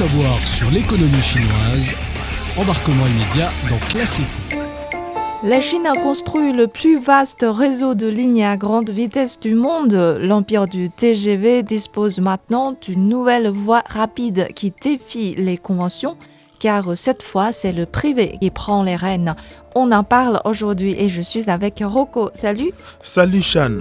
savoir sur l'économie chinoise, embarquement immédiat dans Classico. La Chine a construit le plus vaste réseau de lignes à grande vitesse du monde. L'empire du TGV dispose maintenant d'une nouvelle voie rapide qui défie les conventions, car cette fois, c'est le privé qui prend les rênes. On en parle aujourd'hui et je suis avec Rocco. Salut. Salut Chan.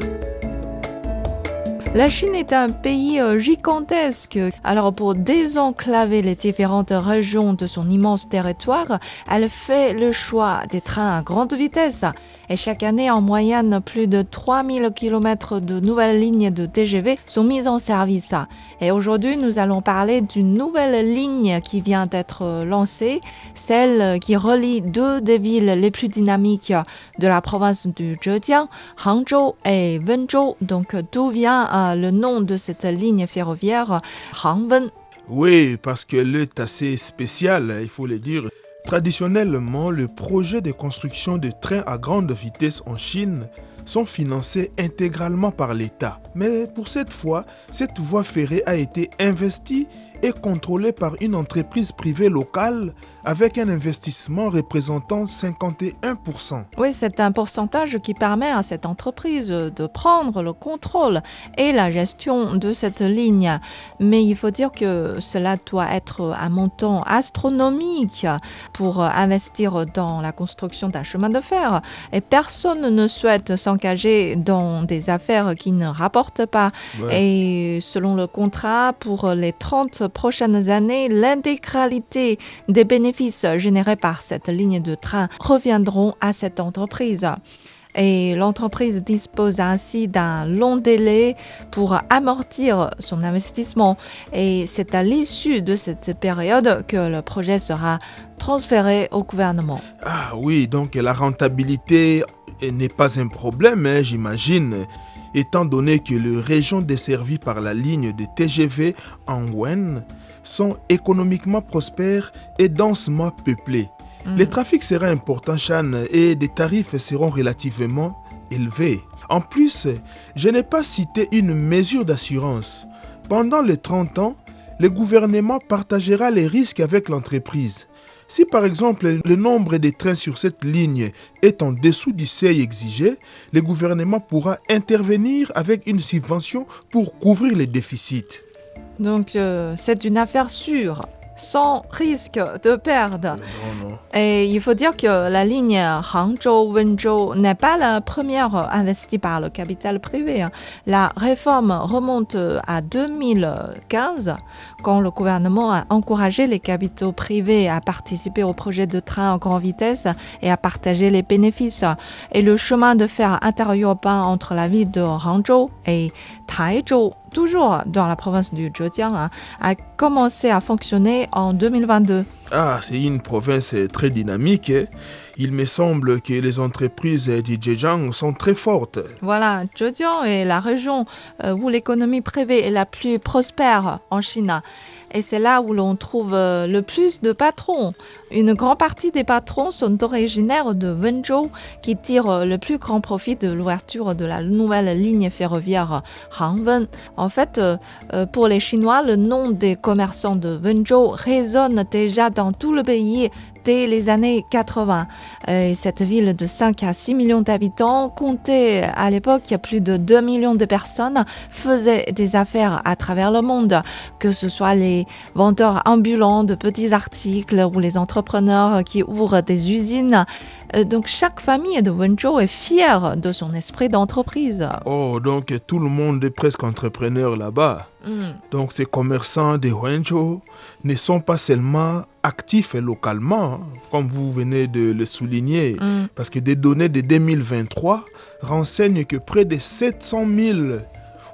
La Chine est un pays gigantesque. Alors pour désenclaver les différentes régions de son immense territoire, elle fait le choix des trains à grande vitesse. Et chaque année, en moyenne, plus de 3000 km de nouvelles lignes de TGV sont mises en service. Et aujourd'hui, nous allons parler d'une nouvelle ligne qui vient d'être lancée, celle qui relie deux des villes les plus dynamiques de la province du Zhejiang, Hangzhou et Wenzhou. Donc d'où vient le nom de cette ligne ferroviaire, Hangwen. Oui, parce qu'elle est assez spéciale, il faut le dire. Traditionnellement, le projet de construction de trains à grande vitesse en Chine sont financés intégralement par l'État. Mais pour cette fois, cette voie ferrée a été investie et contrôlée par une entreprise privée locale avec un investissement représentant 51%. Oui, c'est un pourcentage qui permet à cette entreprise de prendre le contrôle et la gestion de cette ligne. Mais il faut dire que cela doit être un montant astronomique pour investir dans la construction d'un chemin de fer. Et personne ne souhaite s'engager dans des affaires qui ne rapportent pas. Ouais. Et selon le contrat, pour les 30 prochaines années, l'intégralité des bénéfices générés par cette ligne de train reviendront à cette entreprise. Et l'entreprise dispose ainsi d'un long délai pour amortir son investissement. Et c'est à l'issue de cette période que le projet sera transféré au gouvernement. Ah oui, donc la rentabilité n'est pas un problème, j'imagine, étant donné que les régions desservies par la ligne de TGV Hangwen sont économiquement prospères et densément peuplées. Les trafics sera important, Chan, et des tarifs seront relativement élevés. En plus, je n'ai pas cité une mesure d'assurance. Pendant les 30 ans, le gouvernement partagera les risques avec l'entreprise. Si par exemple le nombre de trains sur cette ligne est en dessous du seuil exigé, le gouvernement pourra intervenir avec une subvention pour couvrir les déficits. Donc c'est une affaire sûre, sans risque de perdre. Non. Et il faut dire que la ligne Hangzhou-Wenzhou n'est pas la première investie par le capital privé. La réforme remonte à 2015, quand le gouvernement a encouragé les capitaux privés à participer au projet de train en grande vitesse et à partager les bénéfices. Et le chemin de fer interurbain entre la ville de Hangzhou et Taizhou, toujours dans la province du Zhejiang, a commencé à fonctionner en 2022. Ah, c'est une province très dynamique. Il me semble que les entreprises du Zhejiang sont très fortes. Voilà, Zhejiang est la région où l'économie privée est la plus prospère en Chine. Et c'est là où l'on trouve le plus de patrons. Une grande partie des patrons sont originaires de Wenzhou, qui tirent le plus grand profit de l'ouverture de la nouvelle ligne ferroviaire Hangwen. En fait, pour les Chinois, le nom des commerçants de Wenzhou résonne déjà dans tout le pays dès les années 80. Cette ville de 5 à 6 millions d'habitants comptait à l'époque plus de 2 millions de personnes, faisait des affaires à travers le monde, que ce soit les vendeurs ambulants de petits articles ou les entrepreneurs qui ouvrent des usines. Donc chaque famille de Wenzhou est fière de son esprit d'entreprise. Oh, donc tout le monde est presque entrepreneur là-bas. Donc ces commerçants de Wenzhou ne sont pas seulement actifs localement, comme vous venez de le souligner, parce que des données de 2023 renseignent que près de 700 000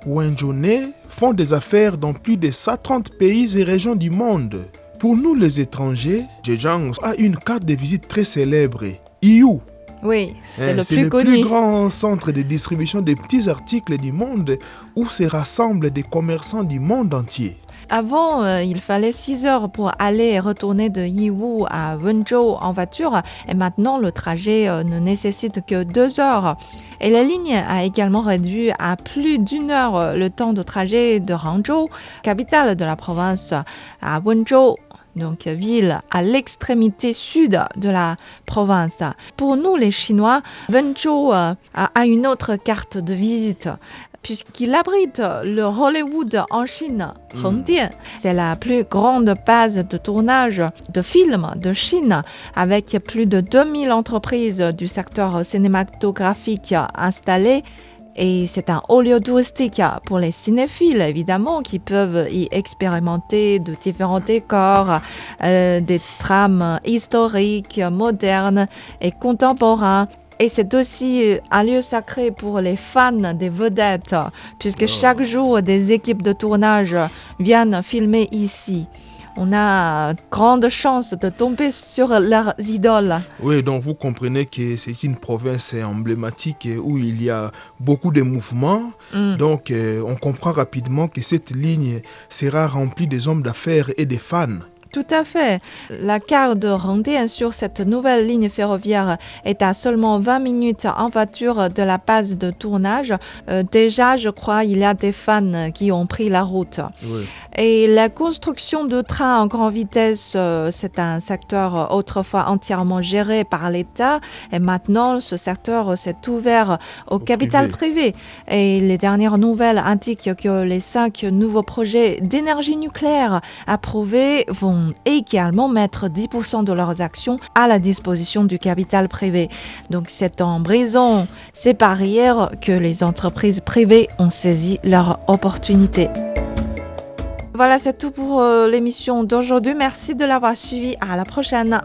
Wenzhounais font des affaires dans plus de 130 pays et régions du monde. Pour nous les étrangers, Zhejiang a une carte de visite très célèbre, Yiwu. Oui, c'est le C'est plus le connu. plus grand centre de distribution des petits articles du monde où se rassemblent des commerçants du monde entier. Avant, il fallait 6 heures pour aller et retourner de Yiwu à Wenzhou en voiture. Et maintenant, le trajet ne nécessite que 2 heures. Et la ligne a également réduit à plus d'1 heure le temps de trajet de Hangzhou, capitale de la province, à Wenzhou, donc ville à l'extrémité sud de la province. Pour nous, les Chinois, Wenzhou a une autre carte de visite, puisqu'il abrite le Hollywood en Chine, Hongdian. C'est la plus grande base de tournage de films de Chine, avec plus de 2000 entreprises du secteur cinématographique installées. Et c'est un haut lieu touristique pour les cinéphiles, évidemment, qui peuvent y expérimenter de différents décors, des trames historiques, modernes et contemporains. Et c'est aussi un lieu sacré pour les fans des vedettes, puisque chaque jour, des équipes de tournage viennent filmer ici. On a grande chance de tomber sur leurs idoles. Oui, donc vous comprenez que c'est une province emblématique où il y a beaucoup de mouvements. Donc on comprend rapidement que cette ligne sera remplie des hommes d'affaires et des fans. Tout à fait. La gare de Hongdian sur cette nouvelle ligne ferroviaire est à seulement 20 minutes en voiture de la base de tournage. Déjà, je crois, il y a des fans qui ont pris la route. Oui. Et la construction de trains en grande vitesse, c'est un secteur autrefois entièrement géré par l'État. Et maintenant, ce secteur s'est ouvert au capital privé. Et les dernières nouvelles indiquent que les 5 nouveaux projets d'énergie nucléaire approuvés vont également mettre 10% de leurs actions à la disposition du capital privé. Donc c'est en brisant ces barrières que les entreprises privées ont saisi leur opportunité. Voilà, c'est tout pour l'émission d'aujourd'hui. Merci de l'avoir suivi. À la prochaine.